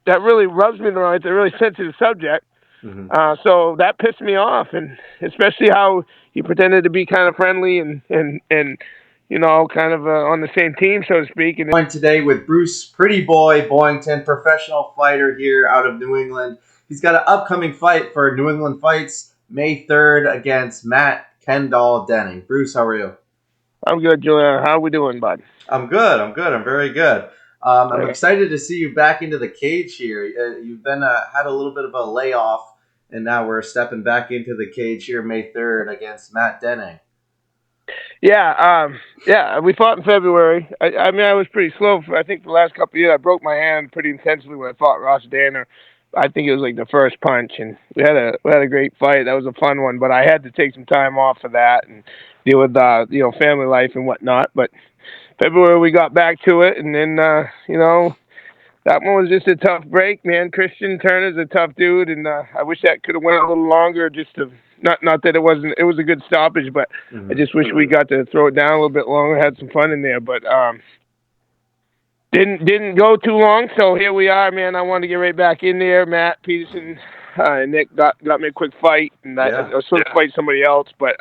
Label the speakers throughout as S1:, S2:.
S1: that really rubs me the wrong way. It's a really sensitive subject.
S2: Hmm.
S1: So that pissed me off, and especially how he pretended to be kind of friendly and kind of on the same team, so to speak. And
S2: Joined today with Bruce Pretty Boy Boyington, professional fighter here out of New England. He's got an upcoming fight for New England Fights May 3rd against Matt Kendall Denning. Bruce, how are you?
S1: I'm good, Julian. How we doing, bud?
S2: I'm good. I'm very good. I'm
S1: Yeah.
S2: excited to see you back into the cage here. You've been had a little bit of a layoff, and now we're stepping back into the cage here May 3rd against Matt Denning.
S1: Yeah, we fought in February. I mean, I was pretty slow. I think the last couple of years, I broke my hand pretty intensely when I fought Ross Danner. I think it was like the first punch, and we had a great fight. That was a fun one, but I had to take some time off for that and deal with family life and whatnot. But February we got back to it, and then that one was just a tough break, man. Christian Turner's a tough dude, and I wish that could have went a little longer. Just to not that it wasn't. It was a good stoppage, but I just wish we got to throw it down a little bit longer. Had some fun in there, but didn't go too long. So here we are, man. I wanted to get right back in there. Matt Peterson and Nick got me a quick fight, and I was supposed to fight somebody else, but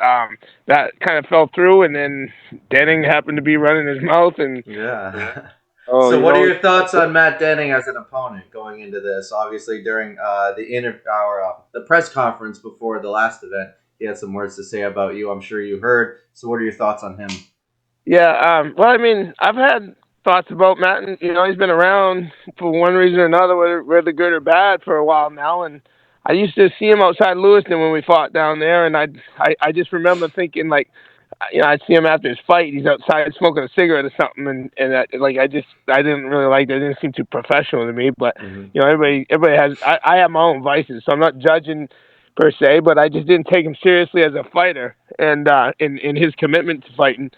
S1: that kind of fell through. And then Denning happened to be running his mouth, and
S2: Yeah.
S1: oh,
S2: So, what are your thoughts on Matt Denning as an opponent going into this? Obviously, during the press conference before the last event, he had some words to say about you. I'm sure you heard. So, what are your thoughts on him?
S1: Yeah, well, I mean, I've had thoughts about Matt, and he's been around for one reason or another, whether good or bad, for a while now. And I used to see him outside Lewiston when we fought down there, and I just remember thinking like, I'd see him after his fight. He's outside smoking a cigarette or something, and I didn't really like that. It didn't seem too professional to me. But everybody has. I have my own vices, so I'm not judging per se, but I just didn't take him seriously as a fighter, and in his commitment to fighting.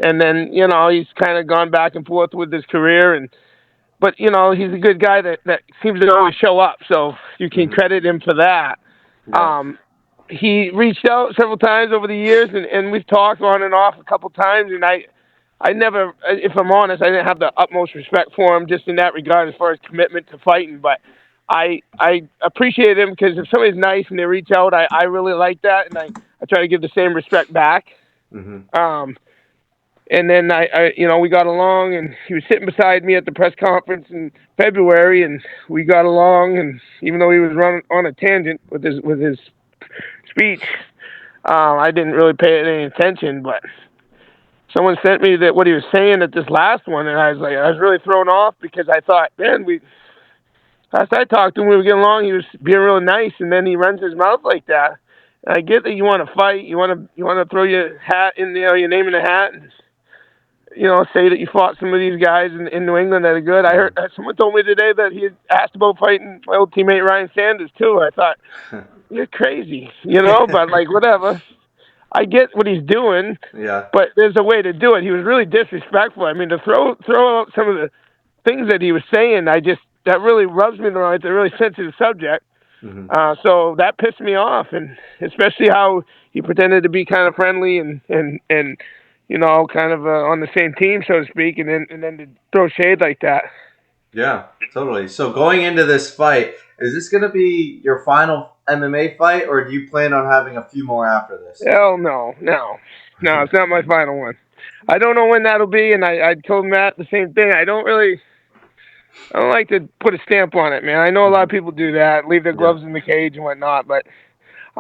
S1: And then he's kind of gone back and forth with his career, but he's a good guy that seems to always show up, so you can credit him for that.
S2: Yeah.
S1: He reached out several times over the years, and we've talked on and off a couple times, and I never, if I'm honest, I didn't have the utmost respect for him just in that regard as far as commitment to fighting, but I appreciate him because if somebody's nice and they reach out, I really like that, and I try to give the same respect back.
S2: Mm-hmm.
S1: And then we got along, and he was sitting beside me at the press conference in February, and we got along. And even though he was running on a tangent with his speech, I didn't really pay it any attention. But someone sent me what he was saying at this last one, and I was really thrown off because I thought, man, last I talked to him, we were getting along. He was being really nice, and then he runs his mouth like that. And I get that you want to fight, you want to throw your hat in there, your name in the hat. And, say that you fought some of these guys in New England that are good. I heard someone told me today that he had asked about fighting my old teammate Ryan Sanders too. I thought, you're crazy, but like whatever. I get what he's doing,
S2: Yeah.
S1: but there's a way to do it. He was really disrespectful. I mean, to throw out some of the things that he was saying, that really rubs me the wrong way. It's a really sensitive subject.
S2: Mm-hmm.
S1: So that pissed me off, and especially how he pretended to be kind of friendly and kind of on the same team, so to speak, and then to throw shade like that.
S2: Yeah, totally. So going into this fight, is this going to be your final MMA fight, or do you plan on having a few more after this?
S1: Hell no, it's not my final one. I don't know when that'll be, and I told Matt the same thing. I don't like to put a stamp on it, man. I know a lot of people do that, leave their gloves in the cage and whatnot, but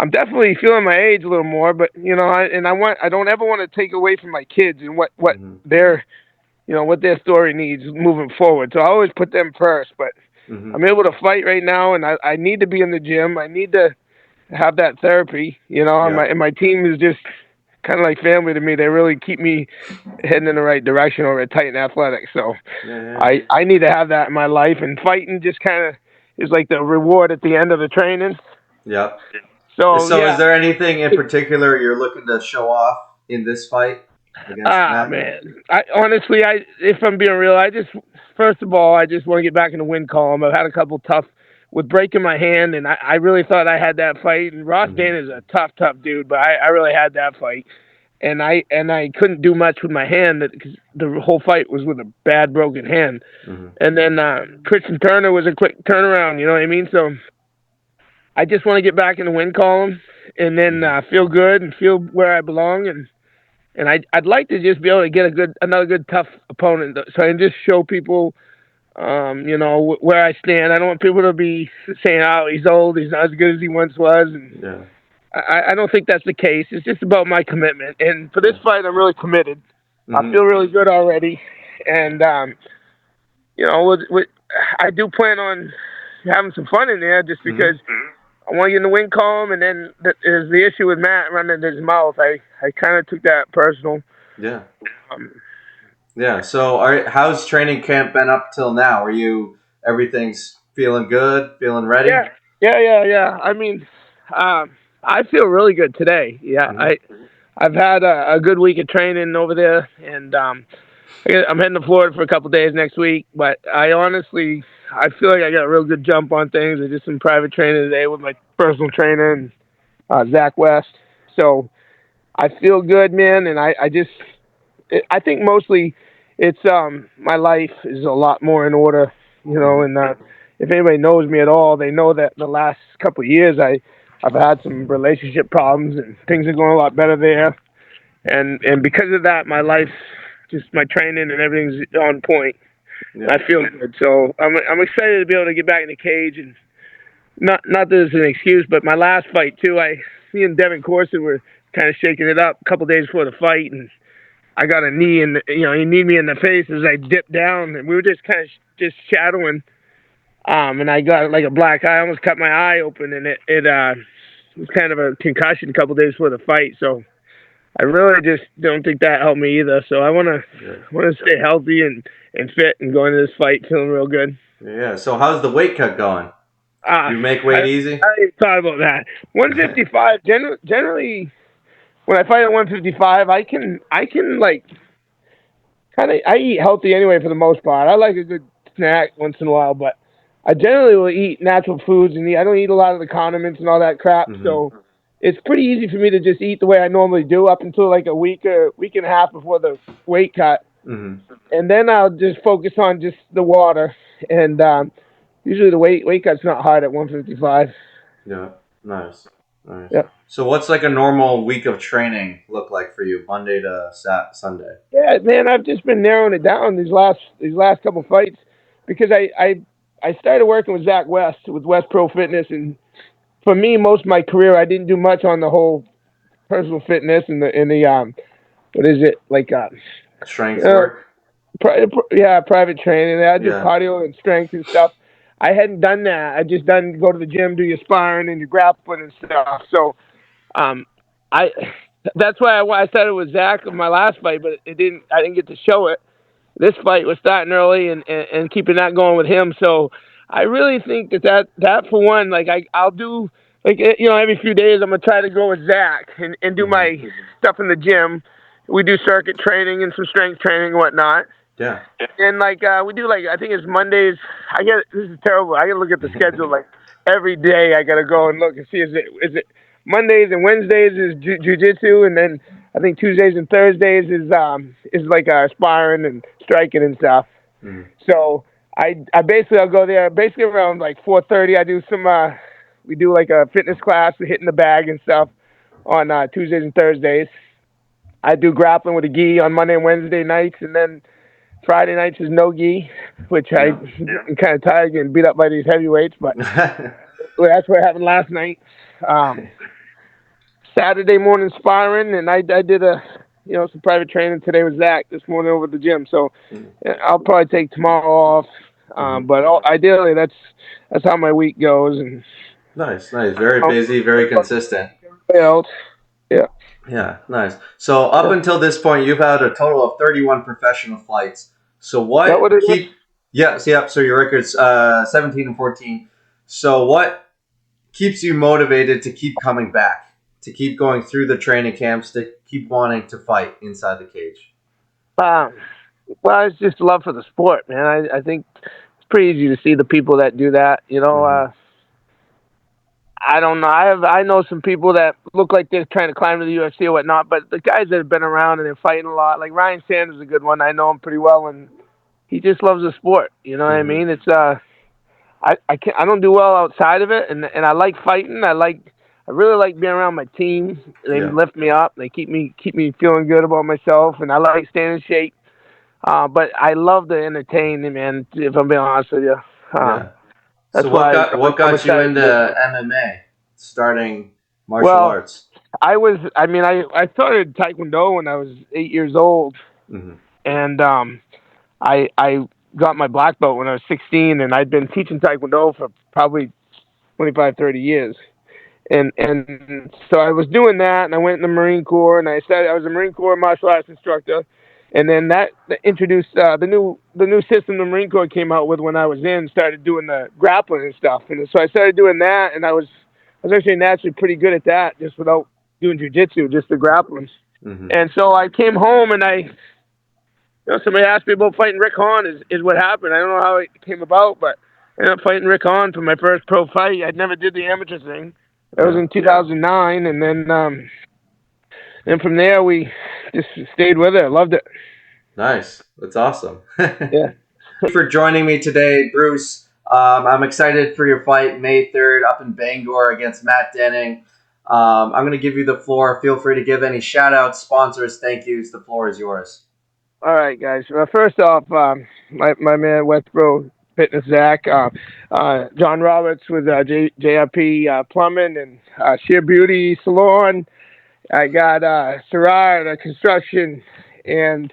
S1: I'm definitely feeling my age a little more. But I don't ever want to take away from my kids and what their what their story needs moving forward. So I always put them first. But I'm able to fight right now, and I need to be in the gym. I need to have that therapy, and my team is just kind of like family to me. They really keep me heading in the right direction over at Titan Athletics. So I need to have that in my life, and fighting just kind of is like the reward at the end of the training.
S2: Yeah.
S1: So
S2: is there anything in particular you're looking to show off in this fight against Matt?
S1: Man, if I'm being real, first of all, I just want to get back in the win column. I've had a couple tough with breaking my hand, and I really thought I had that fight. And Ross Dana is a tough dude, but I really had that fight. and I couldn't do much with my hand because the whole fight was with a bad broken hand.
S2: Mm-hmm.
S1: And then Christian Turner was a quick turnaround. You know what I mean? So I just want to get back in the win column and then feel good and feel where I belong. And I'd like to just be able to get another good tough opponent so I can just show people where I stand. I don't want people to be saying, "Oh, he's old. He's not as good as he once was." And
S2: Yeah.
S1: I don't think that's the case. It's just about my commitment. And for this fight, I'm really committed. I
S2: Mm-hmm.
S1: feel really good already. And I do plan on having some fun in there, just because I want to get in the win column. And then there's the issue with Matt running his mouth. I kind of took that personal.
S2: Yeah.
S1: Um,
S2: Yeah. So, how's training camp been up till now? Are you everything's feeling good, feeling ready?
S1: yeah. I mean, I feel really good today. Yeah,
S2: Mm-hmm.
S1: I've had a good week of training over there, and I'm heading to Florida for a couple of days next week. But I feel like I got a real good jump on things. I did some private training today with my personal trainer and Zach West. So I feel good, man, and I think mostly it's my life is a lot more in order,
S2: Mm-hmm.
S1: and if anybody knows me at all, they know that the last couple of years I've had some relationship problems and things are going a lot better there, and because of that, my life, just my training and everything's on point.
S2: Yeah.
S1: I feel good, so I'm excited to be able to get back in the cage, and not that it's an excuse, but my last fight too, me and Devin Corson were kind of shaking it up a couple days before the fight, and I got a knee, and he kneed me in the face as I dipped down, and we were just kind of just shadowing. And I got like a black eye, I almost cut my eye open, and it was kind of a concussion a couple days before the fight. So I really just don't think that helped me either. So I want to stay healthy and fit and go into this fight feeling real good.
S2: Yeah. So, how's the weight cut going?
S1: Uh,
S2: You make
S1: I,
S2: weight easy?
S1: I ain't thought about that. 155 generally. When I fight at 155, I can like I eat healthy anyway for the most part. I like a good snack once in a while, but I generally will eat natural foods and I don't eat a lot of the condiments and all that crap.
S2: Mm-hmm.
S1: So it's pretty easy for me to just eat the way I normally do up until like a week or week and a half before the weight cut,
S2: Mm-hmm.
S1: and then I'll just focus on just the water. And usually the weight cut's not hard at 155.
S2: Yeah. Nice. Nice.
S1: Yeah.
S2: So, what's like a normal week of training look like for you, Monday to Sunday?
S1: Yeah, man, I've just been narrowing it down these last couple fights because I started working with Zach West with West Pro Fitness, and for me, most of my career, I didn't do much on the whole personal fitness and the what is it like
S2: Strength work?
S1: private training. I did
S2: Yeah.
S1: cardio and strength and stuff. I hadn't done that. I just done go to the gym, do your sparring and your grappling and stuff. So um, I that's why I started with Zach in my last fight, but I didn't get to show it. This fight was starting early and keeping that going with him. So I really think that for one, like I'll do like every few days I'm gonna try to go with Zach and do
S2: Mm-hmm.
S1: my stuff in the gym. We do circuit training and some strength training and whatnot.
S2: Yeah.
S1: And like we do like I think it's Mondays. This is terrible. I gotta look at the schedule like every day. I gotta go and look and see is it Mondays and Wednesdays is jujitsu, and then I think Tuesdays and Thursdays is like sparring and striking and stuff.
S2: Mm-hmm.
S1: So I basically I'll go there basically around like 4:30. I do some we do like a fitness class, we hitting the bag and stuff on Tuesdays and Thursdays. I do grappling with a gi on Monday and Wednesday nights, and then Friday nights is no gi, which I'm kind of tired getting beat up by these heavyweights, but that's what happened last night. Saturday morning sparring, and I did some private training today with Zach this morning over at the gym. So I'll probably take tomorrow off,
S2: Mm-hmm.
S1: but ideally that's how my week goes. And
S2: Nice. Very busy, very consistent.
S1: else, yeah.
S2: Yeah, nice. So up until this point, you've had a total of 31 professional fights. So
S1: Is that what it is?
S2: Yes, yep. So your record's 17 and 14. So what keeps you motivated to keep coming back, to keep going through the training camps, to keep wanting to fight inside the cage?
S1: Well, it's just love for the sport, man. I think it's pretty easy to see the people that do that. I don't know. I know some people that look like they're trying to climb to the UFC or whatnot, but the guys that have been around and they're fighting a lot, like Ryan Sanders is a good one. I know him pretty well, and he just loves the sport. You know what I
S2: Hmm.
S1: mean? It's I can't I don't do well outside of it, and I like fighting. I really like being around my team. They
S2: Yeah.
S1: lift me up. They keep me feeling good about myself, and I like staying in shape. But I love to entertain, man. If I'm being honest with you,
S2: Yeah. So
S1: that's why
S2: what
S1: I'm
S2: got you
S1: excited
S2: into
S1: to do it.
S2: MMA, starting martial
S1: Well,
S2: arts?
S1: I started Taekwondo when I was 8 years old,
S2: Hmm.
S1: and I got my black belt when I was 16, and I'd been teaching Taekwondo for probably 25, 30 years. And so I was doing that, and I went in the Marine Corps, and I was a Marine Corps martial arts instructor, and then that introduced the new system the Marine Corps came out with when I was in, started doing the grappling and stuff, and so I started doing that, and I was actually naturally pretty good at that, just without doing jujitsu, just the grappling.
S2: Hmm.
S1: And so I came home, and somebody asked me about fighting Rick Hahn is what happened. I don't know how it came about, but I ended up fighting Rick Hahn for my first pro fight. I never did the amateur thing. That was
S2: Yeah.
S1: in 2009, and from there we just stayed with it. I loved it.
S2: Nice. That's awesome. Thank
S1: Yeah.
S2: you for joining me today, Bruce. I'm excited for your fight May 3rd up in Bangor against Matt Denning. I'm going to give you the floor. Feel free to give any shout outs, sponsors, thank yous. The floor is yours.
S1: All right, guys. Well, first off, my man Westboro Fitness Zach, John Roberts with JRP Plumbing and Sheer Beauty Salon. I got Sarah the Construction and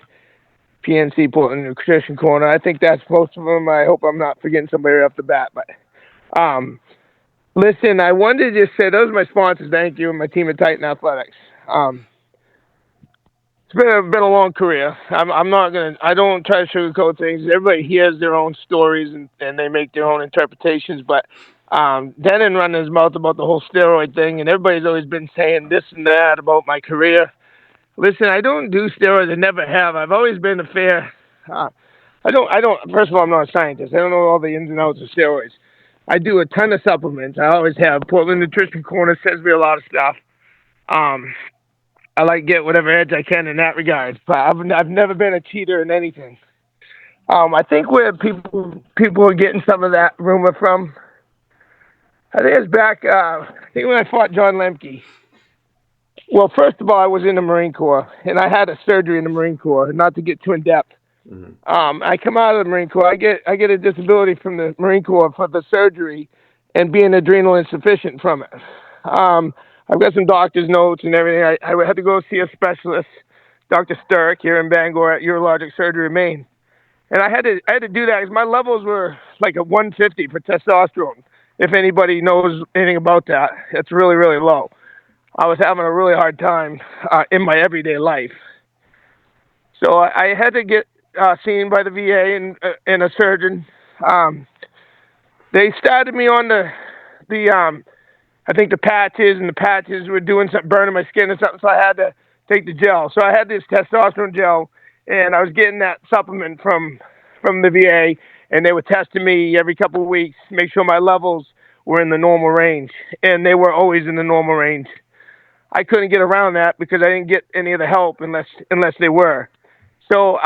S1: PNC Portland Nutrition Corner. I think that's most of them. I hope I'm not forgetting somebody right off the bat. But listen, I wanted to just say those are my sponsors. Thank you, and my team at Titan Athletics. It's been a long career. I'm not gonna. I don't try to sugarcoat things. Everybody hears their own stories and they make their own interpretations. But Denon running his mouth about the whole steroid thing, and everybody's always been saying this and that about my career. Listen, I don't do steroids. I never have. I've always been a fair. Uh, I don't. First of all, I'm not a scientist. I don't know all the ins and outs of steroids. I do a ton of supplements. I always have. Portland Nutrition Corner sends me a lot of stuff. Um, I like get whatever edge I can in that regard. But I've never been a cheater in anything. I think where people are getting some of that rumor from, I think it's back. I think when I fought John Lemke. Well, first of all, I was in the Marine Corps, and I had a surgery in the Marine Corps. Not to get too in depth.
S2: Hmm.
S1: I come out of the Marine Corps. I get a disability from the Marine Corps for the surgery, and being adrenal insufficient from it. I've got some doctor's notes and everything. I had to go see a specialist, Dr. Sturck, here in Bangor at Urologic Surgery, Maine, and I had to do that because my levels were like a 150 for testosterone. If anybody knows anything about that, it's really really low. I was having a really hard time in my everyday life. So I had to get seen by the VA and a surgeon. Um, they started me on the I think the patches, and the patches were doing something, burning my skin or something. So I had to take the gel. So I had this testosterone gel, and I was getting that supplement from the VA, and they were testing me every couple of weeks, make sure my levels were in the normal range, and they were always in the normal range. I couldn't get around that because I didn't get any of the help unless they were. So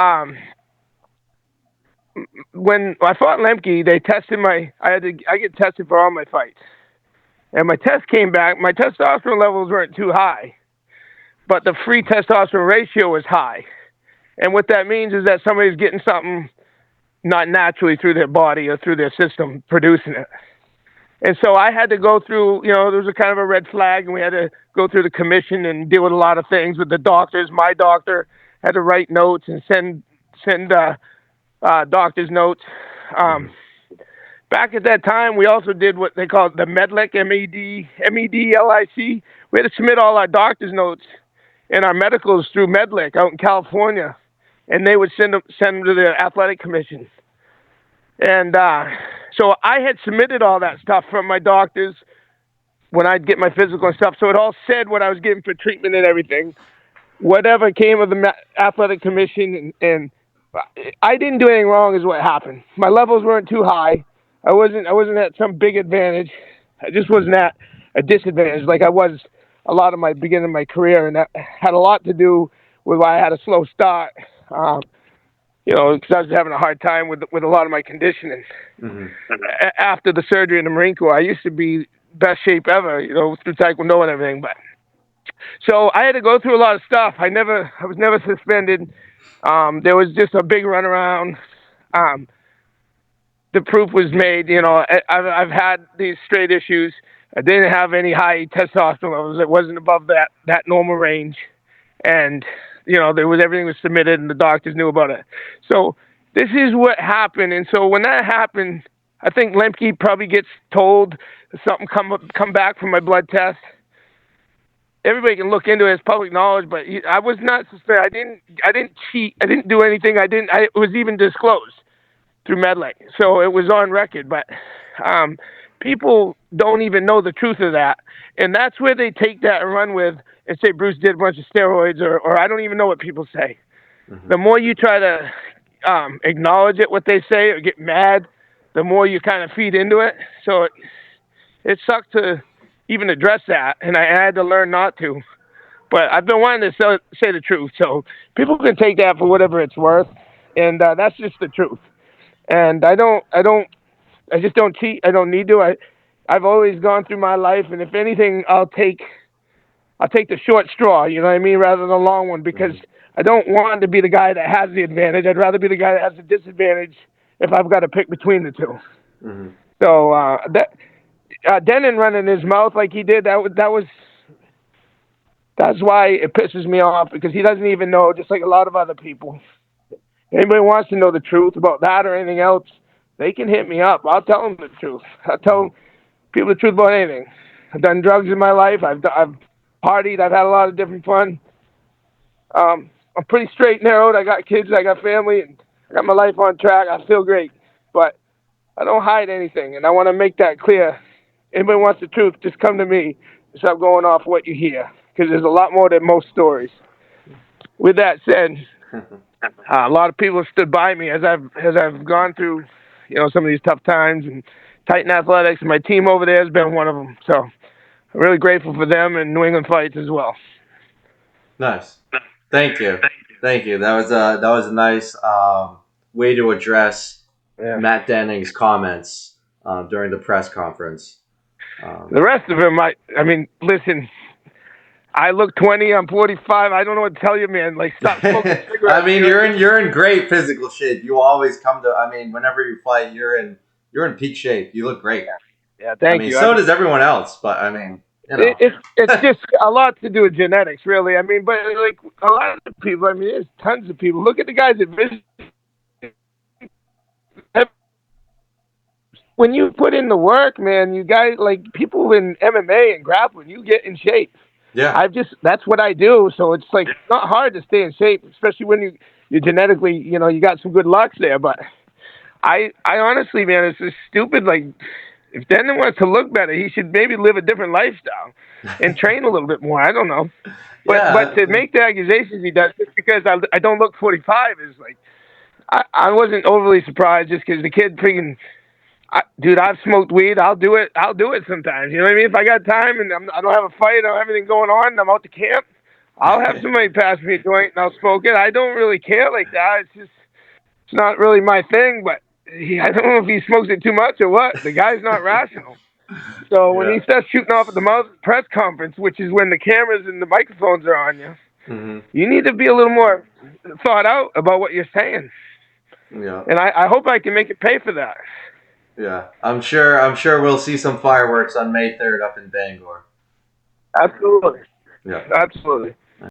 S1: when I fought Lemke, they tested I get tested for all my fights, and my test came back. My testosterone levels weren't too high, but the free testosterone ratio was high. And what that means is that somebody's getting something not naturally through their body or through their system producing it. And so I had to go through, there was a kind of a red flag, and we had to go through the commission and deal with a lot of things with the doctors. My doctor had to write notes and send doctor's notes.
S2: Hmm.
S1: Um, Back at that time, we also did what they called the Medlic, MEDLIC. We had to submit all our doctor's notes and our medicals through Medlic out in California, and they would send them to the athletic commission. And so I had submitted all that stuff from my doctors when I'd get my physical and stuff. So it all said what I was getting for treatment and everything. Whatever came of the athletic commission, and I didn't do anything wrong is what happened. My levels weren't too high. I wasn't at some big advantage. I just wasn't at a disadvantage like I was a lot of my beginning of my career, and that had a lot to do with why I had a slow start. Because I was having a hard time with a lot of my conditioning.
S2: Mm-hmm.
S1: After the surgery in the Marine Corps, I used to be best shape ever, through Taekwondo and everything. But so I had to go through a lot of stuff. I was never suspended. There was just a big runaround. The proof was made. I've had these straight issues. I didn't have any high testosterone levels. It wasn't above that normal range, and everything was submitted, and the doctors knew about it. So this is what happened, and so when that happened, I think Lemke probably gets told something come back from my blood test. Everybody can look into it. It's public knowledge, but I was not suspended. I didn't cheat. I didn't do anything. It was even disclosed through Medley, so it was on record. But people don't even know the truth of that, and that's where they take that and run with and say Bruce did a bunch of steroids, or I don't even know what people say. Mm-hmm. The more you try to acknowledge it, what they say, or get mad, the more you kind of feed into it. So it sucked to even address that, and I had to learn not to. But I've been wanting to say the truth, so people can take that for whatever it's worth, and that's just the truth. And I just don't cheat. I don't need to. I've always gone through my life, and if anything, I'll take the short straw, you know what I mean, rather than the long one, because I don't want to be the guy that has the advantage. I'd rather be the guy that has the disadvantage if I've got to pick between the two. Mm-hmm. So Denon running his mouth like he did, that's why it pisses me off, because he doesn't even know, just like a lot of other people. Anybody wants to know the truth about that or anything else, they can hit me up. I'll tell them the truth. I'll tell people the truth about anything. I've done drugs in my life. I've partied. I've had a lot of different fun. I'm pretty straight and narrowed. I got kids. I got family. And I got my life on track. I feel great. But I don't hide anything, and I want to make that clear. Anybody wants the truth, just come to me and stop going off what you hear, because there's a lot more than most stories. With that said, a lot of people have stood by me as I've gone through, some of these tough times, and Titan Athletics, my team over there has been one of them. So I'm really grateful for them and New England Fights as well.
S2: Nice. Thank you. That was a nice way to address Matt Denning's comments during the press conference.
S1: The rest of them, I mean, listen. I look 20. I'm 45. I don't know what to tell you, man. Like, stop smoking cigarettes.
S2: I mean, you're in great physical shape. You always come to. I mean, whenever you fight, you're in peak shape. You look great.
S1: Yeah, thank you.
S2: So does everyone else. But I mean,
S1: it's just a lot to do with genetics, really. I mean, but like a lot of people. I mean, there's tons of people. Look at the guys that visit. When you put in the work, man, you guys, like people in MMA and grappling, you get in shape.
S2: Yeah.
S1: That's what I do. So it's like not hard to stay in shape, especially when you genetically, you got some good lucks there. But I honestly, man, it's just stupid. Like, if Denon wants to look better, he should maybe live a different lifestyle and train a little bit more. I don't know. But to make the accusations he does just because I don't look 45 is like, I wasn't overly surprised just because the kid freaking, dude, I've smoked weed. I'll do it sometimes. You know what I mean? If I got time and I don't have a fight, I don't have anything going on, and I'm out to camp, I'll have somebody pass me a joint and I'll smoke it. I don't really care like that. It's not really my thing, but I don't know if he smokes it too much or what. The guy's not rational. So when he starts shooting off at the mouth press conference, which is when the cameras and the microphones are on you, you need to be a little more thought out about what you're saying.
S2: Yeah.
S1: And I hope I can make it pay for that.
S2: Yeah, I'm sure we'll see some fireworks on May 3rd up in Bangor.
S1: Absolutely.
S2: Yeah.
S1: Absolutely.